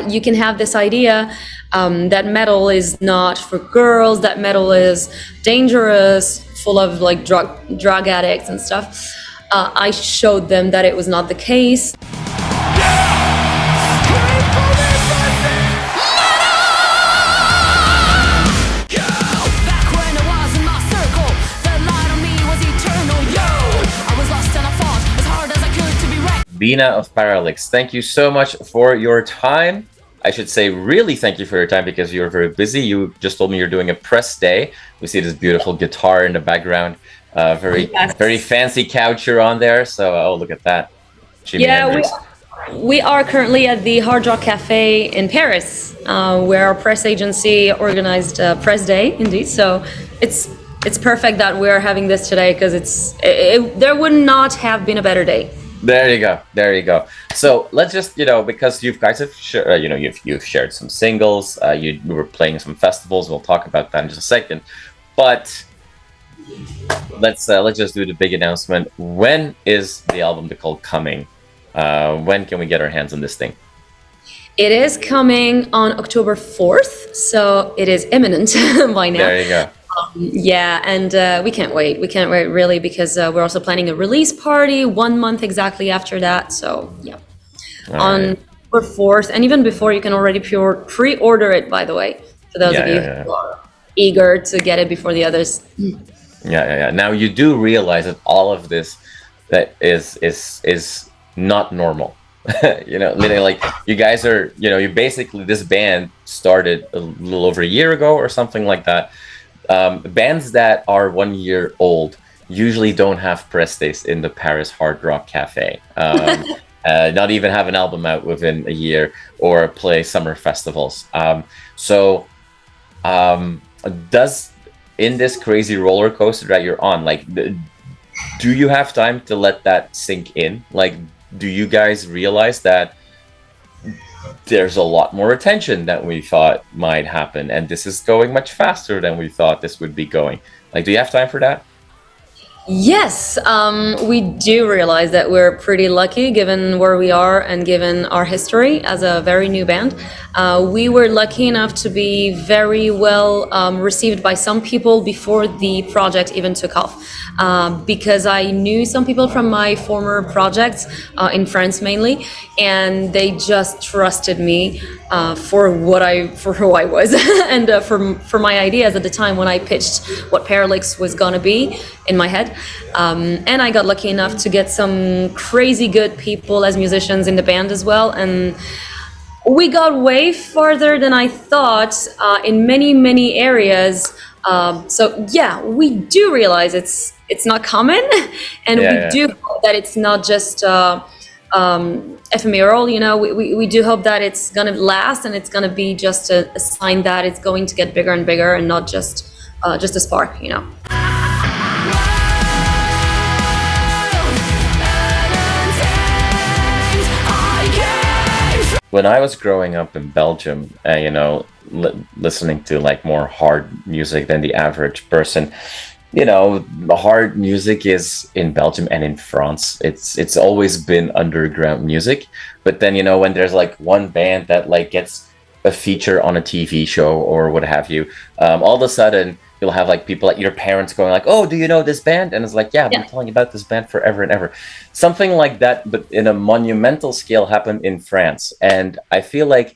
you can have this idea that metal is not for girls, that metal is dangerous, full of like drug addicts and stuff. I showed them that it was not the case. Lina of Parallyx, thank you so much for your time. I should say really thank you for your time because you're very busy. You just told me you're doing a press day. We see this beautiful guitar in the background. Very fancy couch you're on there. So, oh, look at that. We are currently at the Hard Rock Cafe in Paris, where our press agency organized a press day, indeed. So it's perfect that we're having this today because there would not have been a better day. There you go. So let's just, because you guys have you've shared some singles, you were playing some festivals. We'll talk about that in just a second. But let's just do the big announcement. When is the album called coming? When can we get our hands on this thing? It is coming on October 4th, so it is imminent by now. There you go. And we can't wait. We can't wait really because we're also planning a release party 1 month exactly after that. So yeah, on October 4th, and even before, you can already pre-order it. By the way, for those of you who are eager to get it before the others. Yeah. Now you do realize that all of this that is not normal. Meaning like you guys are, you basically, this band started a little over a year ago or something like that. Bands that are 1 year old usually don't have press days in the Paris Hard Rock Cafe. Not even have an album out within a year or play summer festivals. Does in this crazy roller coaster that you're on, like, do you have time to let that sink in? Like, do you guys realize that there's a lot more attention than we thought might happen, and this is going much faster than we thought this would be going? Like, do you have time for that? Yes, we do realize that we're pretty lucky given where we are and given our history as a very new band. We were lucky enough to be very well received by some people before the project even took off. Because I knew some people from my former projects in France mainly, and they just trusted me for who I was and for my ideas at the time when I pitched what Parallyx was gonna be in my head. And I got lucky enough to get some crazy good people as musicians in the band as well, and we got way farther than I thought in many areas. So yeah, we do realize it's not common, and we do hope that it's not just ephemeral. We do hope that it's gonna last, and it's gonna be just a sign that it's going to get bigger and bigger, and not just a spark. When I was growing up in Belgium, listening to like more hard music than the average person, hard music is in Belgium and in France. It's always been underground music. But then, when there's like one band that like gets a feature on a TV show or what have you, all of a sudden you'll have like people like your parents going like, "Oh, do you know this band?" And it's like, yeah, I've been telling you about this band forever and ever. Something like that, but in a monumental scale, happened in France. And I feel like,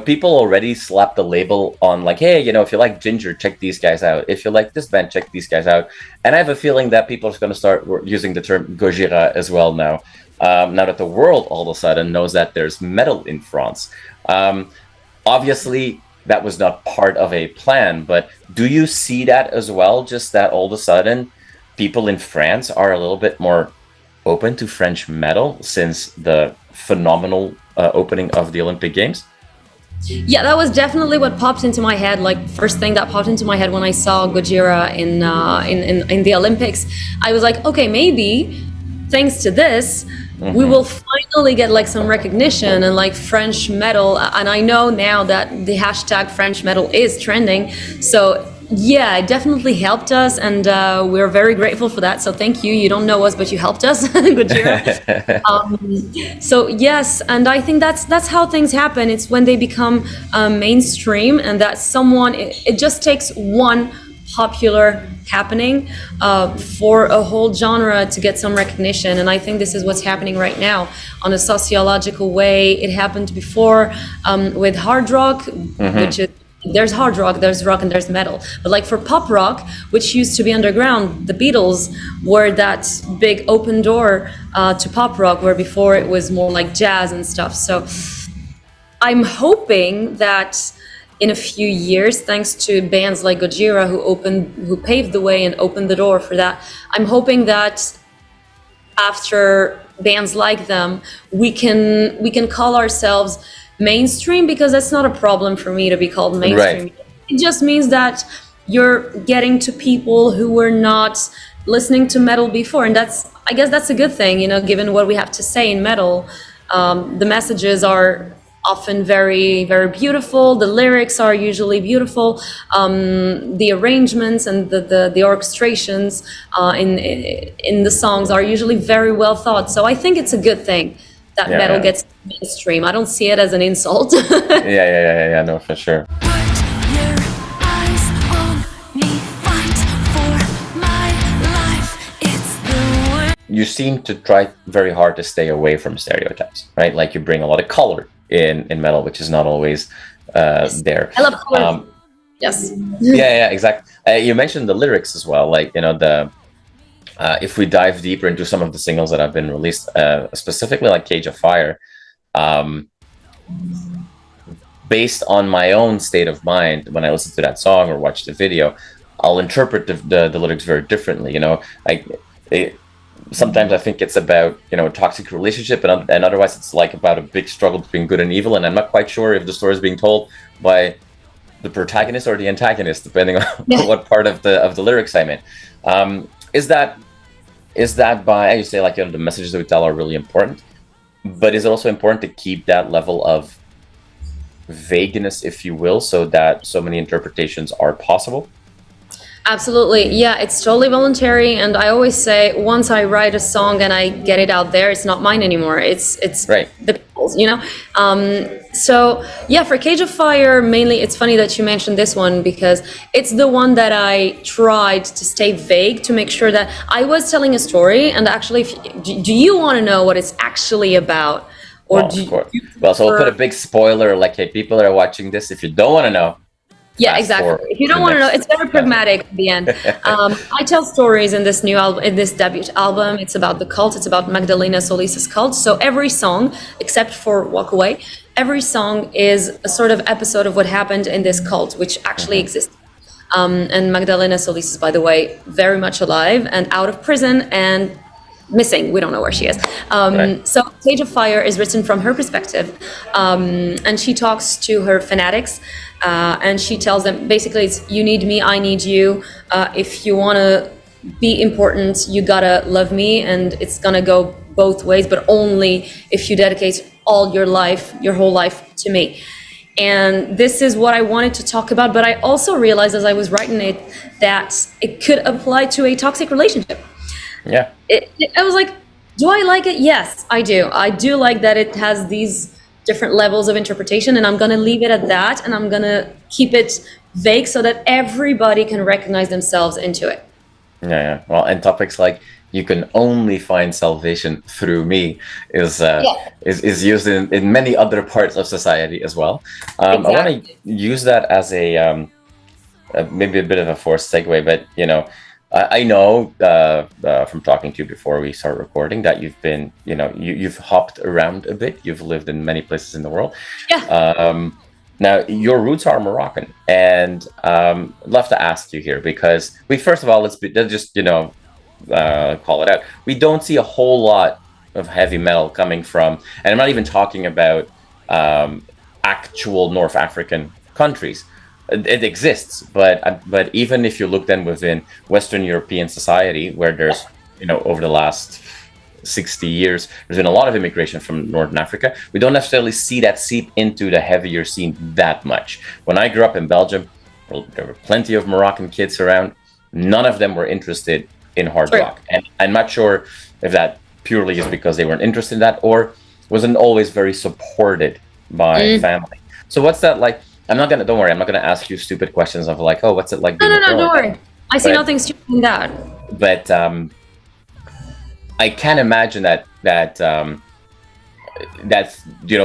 people already slapped the label on like, hey, if you like Jinjer, check these guys out. If you like this band, check these guys out. And I have a feeling that people are going to start using the term Gojira as well now. Now that the world all of a sudden knows that there's metal in France. Obviously, that was not part of a plan, but do you see that as well? Just that all of a sudden people in France are a little bit more open to French metal since the phenomenal opening of the Olympic Games? Yeah, that was definitely what popped into my head. Like, first thing that popped into my head when I saw Gojira in the Olympics, I was like, okay, maybe thanks to this, we will finally get like some recognition and like French metal. And I know now that the hashtag French metal is trending. So Yeah, it definitely helped us, and we're very grateful for that. So thank you. You don't know us, but you helped us, Gojira. So yes, and I think that's how things happen. It's when they become mainstream, and that someone it just takes one popular happening for a whole genre to get some recognition. And I think this is what's happening right now on a sociological way. It happened before with hard rock, which is there's hard rock, there's rock, and there's metal. But like for pop rock, which used to be underground, the Beatles were that big open door to pop rock, where before it was more like jazz and stuff. So I'm hoping that in a few years, thanks to bands like Gojira who paved the way and opened the door for that, I'm hoping that after bands like them, we can call ourselves mainstream, because that's not a problem for me to be called mainstream. Right. It just means that you're getting to people who were not listening to metal before, and I guess that's a good thing, given what we have to say in metal. The messages are often very, very beautiful. The lyrics are usually beautiful. The arrangements and the orchestrations in the songs are usually very well thought. So I think it's a good thing that metal gets mainstream. I don't see it as an insult. Yeah, no, for sure. You seem to try very hard to stay away from stereotypes, right? Like you bring a lot of color in metal, which is not always there. I love color. Yes. Yeah, exactly. You mentioned the lyrics as well. Like, if we dive deeper into some of the singles that have been released, specifically like Cage of Fire, based on my own state of mind, when I listen to that song or watch the video, I'll interpret the lyrics very differently. Sometimes I think it's about, a toxic relationship, and otherwise it's like about a big struggle between good and evil. And I'm not quite sure if the story is being told by the protagonist or the antagonist, depending on what part of the lyrics I'm in. Is that by, you say, like, the messages that we tell are really important, but is it also important to keep that level of vagueness, if you will, so that so many interpretations are possible? Absolutely. Yeah, it's totally voluntary. And I always say, once I write a song and I get it out there, it's not mine anymore. It's right. The people's, So yeah, for Cage of Fire, mainly, it's funny that you mentioned this one, because it's the one that I tried to stay vague, to make sure that I was telling a story. And actually, do you want to know what it's actually about? Or so we'll put a big spoiler, like, hey, people that are watching this, if you don't want to know, yeah, exactly. If you don't want to know, it's very pragmatic at the end. I tell stories in this new album, in this debut album. It's about the cult. It's about Magdalena Solis's cult. So every song, except for Walk Away, every song is a sort of episode of what happened in this cult, which actually exists. And Magdalena Solis is, by the way, very much alive and out of prison and missing. We don't know where she is. Right. So Cage of Fire is written from her perspective, and she talks to her fanatics, and she tells them, basically, it's you need me, I need you. If you want to be important, you gotta love me, and it's gonna go both ways, but only if you dedicate all your life, your whole life, to me. And this is what I wanted to talk about, but I also realized as I was writing it that it could apply to a toxic relationship. Yeah. I was like, do I like it? Yes, I do. I do like that it has these different levels of interpretation, and I'm going to leave it at that, and I'm going to keep it vague so that everybody can recognize themselves into it. Yeah. Well, and topics like you can only find salvation through me is used in many other parts of society as well. Exactly. I want to use that as a maybe a bit of a forced segue, but I know from talking to you before we start recording that you've been, you've hopped around a bit. You've lived in many places in the world. Yeah. Now, your roots are Moroccan, and I'd love to ask you here, because first of all, let's just, call it out. We don't see a whole lot of heavy metal coming from, and I'm not even talking about actual North African countries. It exists, but even if you look then within Western European society, where there's, over the last 60 years, there's been a lot of immigration from Northern Africa, we don't necessarily see that seep into the heavier scene that much. When I grew up in Belgium, there were plenty of Moroccan kids around. None of them were interested in hard rock, and I'm not sure if that purely is because they weren't interested in that, or wasn't always very supported by family. So what's that like? Don't worry, I'm not gonna ask you stupid questions of like, oh, what's it like being a girl? No, don't worry. I see nothing stupid in that. But I can't imagine that's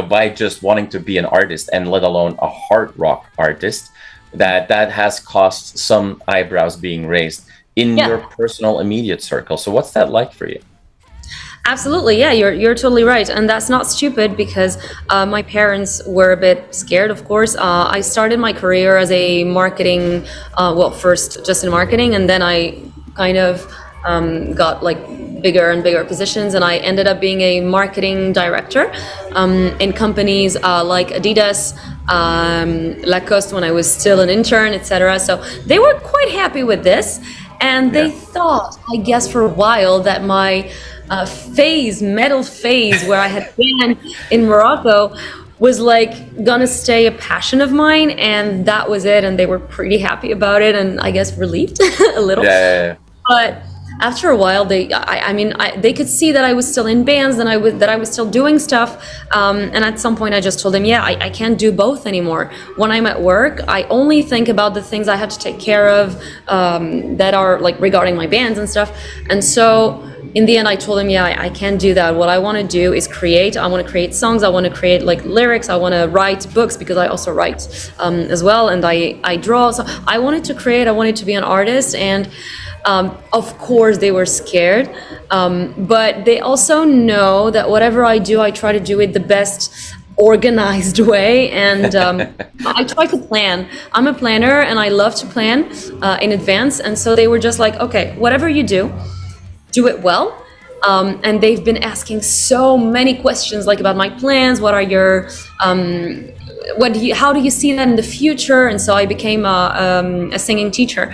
by just wanting to be an artist, and let alone a hard rock artist, that has cost some eyebrows being raised in your personal immediate circle. So what's that like for you? Absolutely, yeah, you're totally right, and that's not stupid because my parents were a bit scared. Of course, I started my career as a marketing, first just in marketing, and then I kind of got like bigger and bigger positions, and I ended up being a marketing director in companies like Adidas, Lacoste when I was still an intern, etc. So they were quite happy with this, and they thought, I guess, for a while that my metal phase where I had been in Morocco was like gonna stay a passion of mine, and that was it, and they were pretty happy about it, and I guess relieved a little. But after a while, they could see that I was still in bands, and that I was still doing stuff, and at some point I just told them, I can't do both anymore. When I'm at work, I only think about the things I have to take care of that are like regarding my bands and stuff, and so in the end, I told him, I can't do that. What I want to do is create. I want to create songs. I want to create like lyrics. I want to write books because I also write as well, and I draw. So I wanted to create. I wanted to be an artist, and of course they were scared, but they also know that whatever I do, I try to do it the best organized way, and I try to plan. I'm a planner, and I love to plan in advance, and so they were just like, okay, whatever you do it well. And they've been asking so many questions like about my plans. What are your how do you see that in the future? And so I became a singing teacher.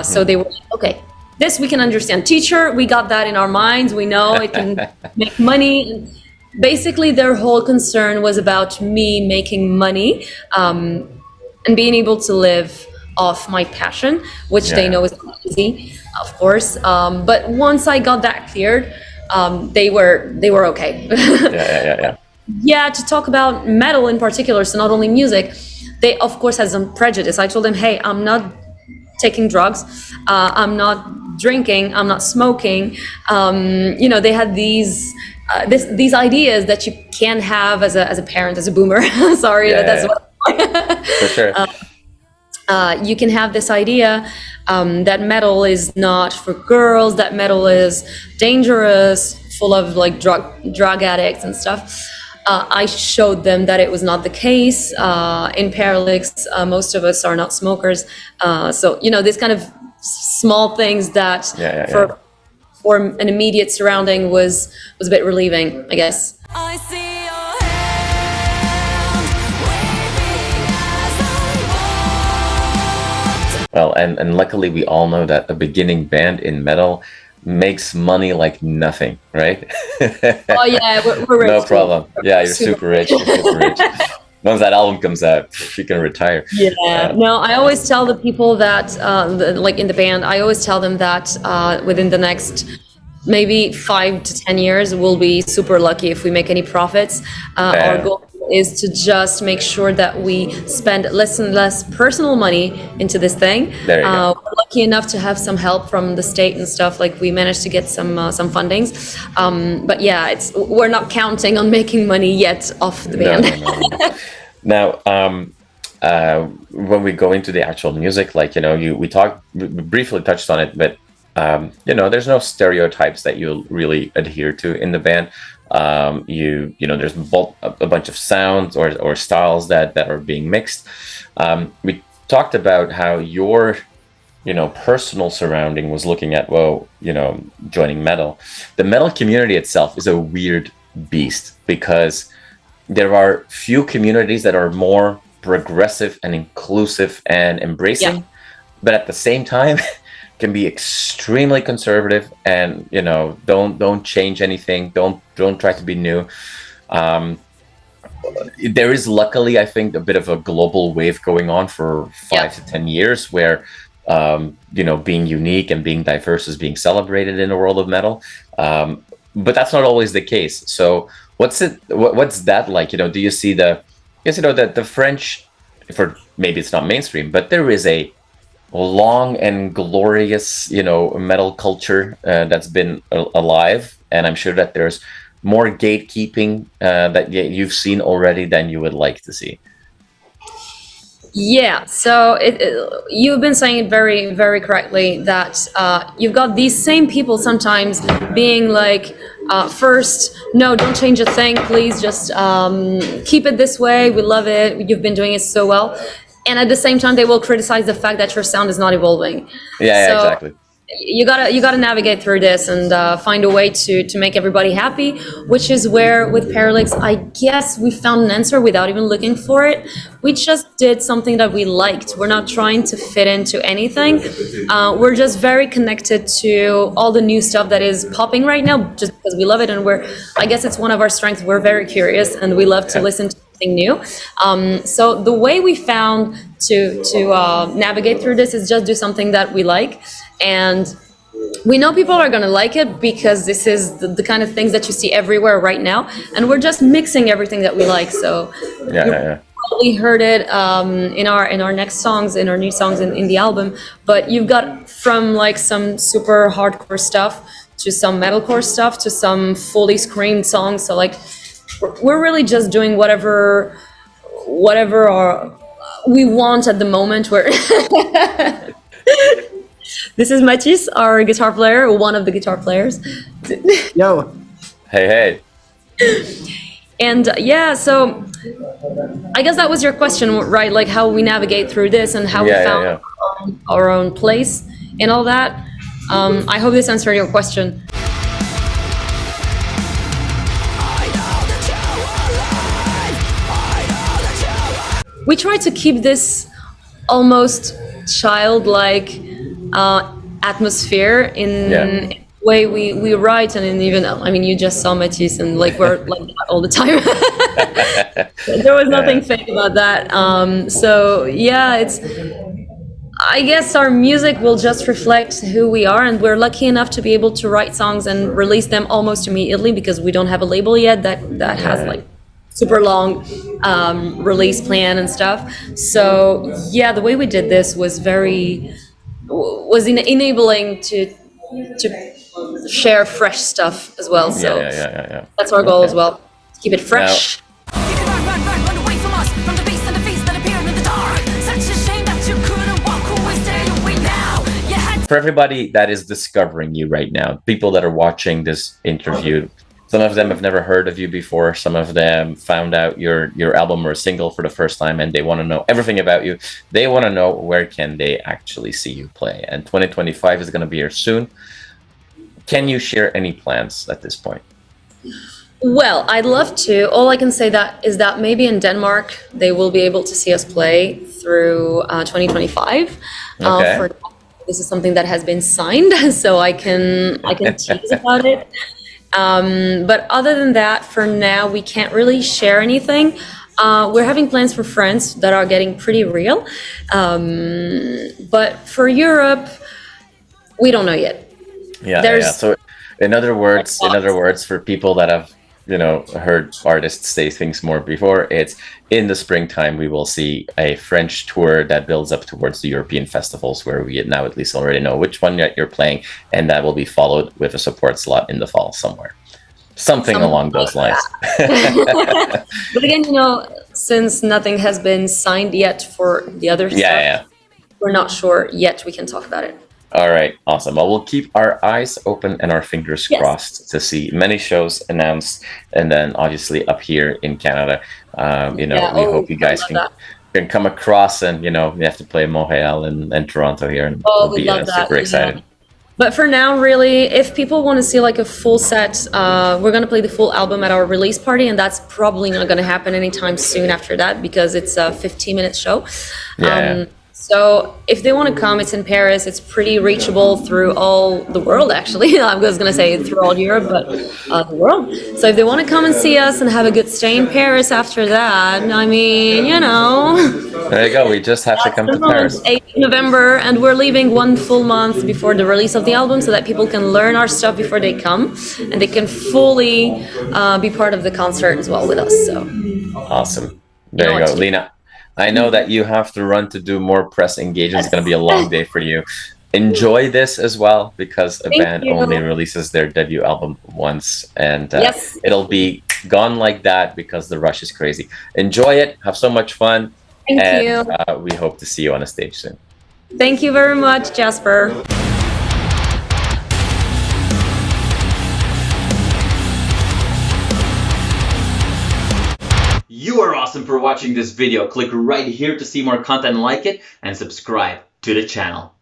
So they were like, okay, this we can understand. Teacher, we got that in our minds. We know it can make money. And basically, their whole concern was about me making money and being able to live off my passion, which they know is not easy, of course. But once I got that cleared, they were okay. To talk about metal in particular, so not only music, they of course had some prejudice. I told them, hey, I'm not taking drugs, I'm not drinking, I'm not smoking. They had these ideas that you can have as a parent, as a boomer. Sorry, that's what. For sure. You can have this idea that metal is not for girls, that metal is dangerous, full of like drug addicts and stuff. I showed them that it was not the case. In Parallyx, most of us are not smokers. So, these kind of small things that for an immediate surrounding was a bit relieving, I guess. I see. Well, and luckily we all know that a beginning band in metal makes money like nothing, right? Oh yeah, we're rich. No problem. Yeah, you're super rich. You're super rich. Once that album comes out, you can retire. Yeah. No, I always tell the people that, like in the band, I always tell them that within the next maybe 5 to 10 years, we'll be super lucky if we make any profits. Our goal is to just make sure that we spend less and less personal money into this thing. There you go. We're lucky enough to have some help from the state and stuff. Like we managed to get some fundings, but yeah, we're not counting on making money yet off the band. No. Now, when we go into the actual music, like we briefly touched on it, but there's no stereotypes that you'll really adhere to in the band. There's a bunch of sounds or styles that are being mixed. We talked about how your personal surrounding was looking at joining metal. The metal community itself is a weird beast because there are few communities that are more progressive and inclusive and embracing, but at the same time can be extremely conservative and don't change anything, don't try to be new. there is luckily, I think, a bit of a global wave going on for 5 to 10 years where being unique and being diverse is being celebrated in the world of metal. But that's not always the case. So what's that like? Do you see that the French, for maybe it's not mainstream, but there is a long and glorious, metal culture that's been alive. And I'm sure that there's more gatekeeping that you've seen already than you would like to see. Yeah, so you've been saying it very, very correctly that you've got these same people sometimes being like, first, no, don't change a thing, please, just keep it this way, we love it, you've been doing it so well. And at the same time, they will criticize the fact that your sound is not evolving. Yeah, exactly. You gotta navigate through this and find a way to make everybody happy, which is where with Parallyx, I guess we found an answer without even looking for it. We just did something that we liked. We're not trying to fit into anything. We're just very connected to all the new stuff that is popping right now, just because we love it, and I guess it's one of our strengths. We're very curious and we love to listen to something new. So the way we found to navigate through this is just do something that we like. And we know people are going to like it because this is the kind of things that you see everywhere right now. And we're just mixing everything that we like. So probably heard it in our next songs, in our new songs in the album. But you've got from like some super hardcore stuff to some metalcore stuff to some fully screamed songs. So like we're really just doing whatever we want at the moment. This is Mathis, our guitar player, one of the guitar players. Yo. Hey. And so I guess that was your question, right? Like how we navigate through this and how we found our own place and all that. I hope this answered your question. We try to keep this almost childlike atmosphere in the way we write, and even you just saw Mathis and like we're like that all the time. There was nothing fake about that. I guess our music will just reflect who we are, and we're lucky enough to be able to write songs and release them almost immediately because we don't have a label yet that has like super long release plan and stuff. So the way we did this was enabling to share fresh stuff as well. So that's our goal as well, to keep it fresh. For everybody that is discovering you right now, people that are watching this interview, some of them have never heard of you before. Some of them found out your album or single for the first time, and they want to know everything about you. They want to know where can they actually see you play. And 2025 is going to be here soon. Can you share any plans at this point? Well, I'd love to. All I can say is that maybe in Denmark they will be able to see us play through 2025. Okay. This is something that has been signed, so I can tease about it. But other than that, for now, we can't really share anything. We're having plans for France that are getting pretty real. But for Europe, we don't know yet. So in other words, for people that have, heard artists say things more before, it's in the springtime, we will see a French tour that builds up towards the European festivals where we now at least already know which one that you're playing, and that will be followed with a support slot in the fall somewhere. Something along those lines. But again, since nothing has been signed yet for the other stuff, we're not sure yet we can talk about it. All right, awesome. Well, we'll keep our eyes open and our fingers crossed to see many shows announced, and then obviously up here in Canada, we hope you guys can come across, and you have to play Montreal and Toronto here, and we'll be super excited. But for now, really, if people want to see like a full set, we're going to play the full album at our release party, and that's probably not going to happen anytime soon after that because it's a 15-minute show. So if they want to come, it's in Paris. It's pretty reachable through all the world, actually. I was going to say through all Europe, but the world. So if they want to come and see us and have a good stay in Paris after that, I mean, you know. There you go. We just have to come to Paris. 8th November, and we're leaving 1 full month before the release of the album so that people can learn our stuff before they come, and they can fully be part of the concert as well with us. So awesome. There you go, Lina. I know that you have to run to do more press engagements. It's going to be a long day for you. Enjoy this as well, because a band only releases their debut album once, and it'll be gone like that because the rush is crazy. Enjoy it. Have so much fun. Thank you. We hope to see you on a stage soon. Thank you very much, Jasper. You are awesome for watching this video. Click right here to see more content like it and subscribe to the channel.